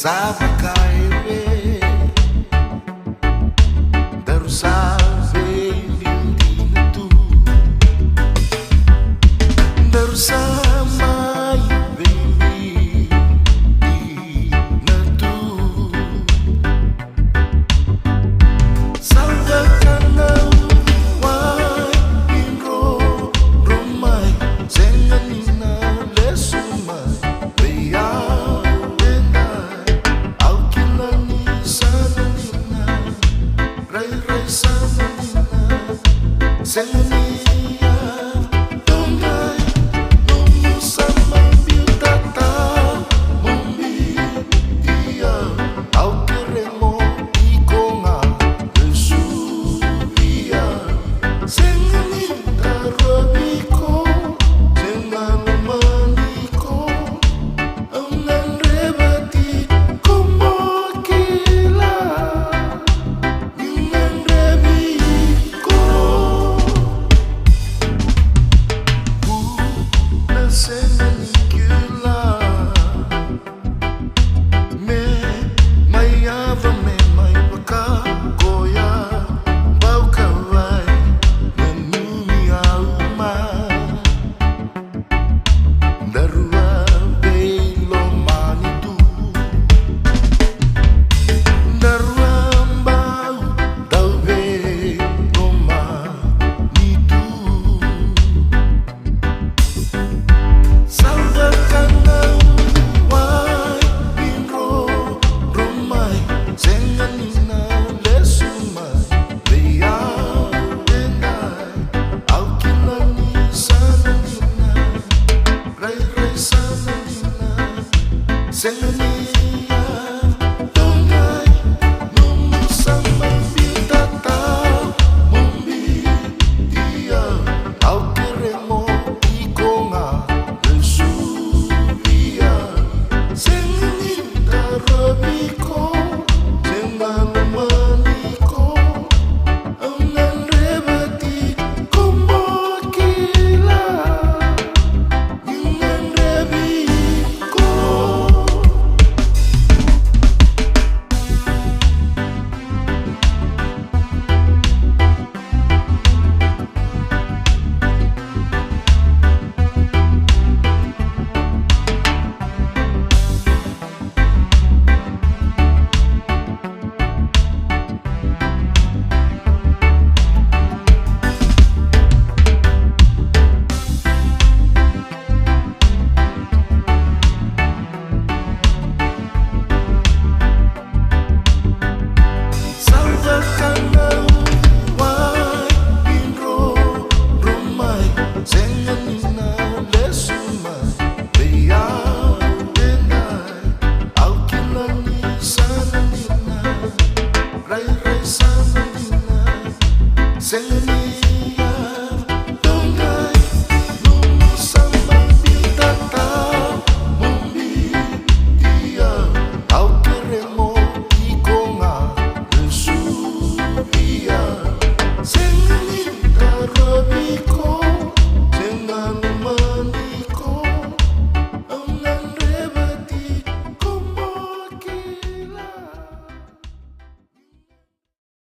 Vaka daru save lindina tu daru samai veli na tu salva kanau wai inro romai zenganina lesuma veia Senia tungai nungu sama biutata mumbi dia au keremo ikonga lesubia sengani tarobiko senganu maniko aunan rebati como kila dengan rebiko Senia tungai nungu sama biutata mumbi dia au keremo ikonga lesubia sengani tarobiko senganu maniko aunan rebati como kila dengan rebiko. Sengani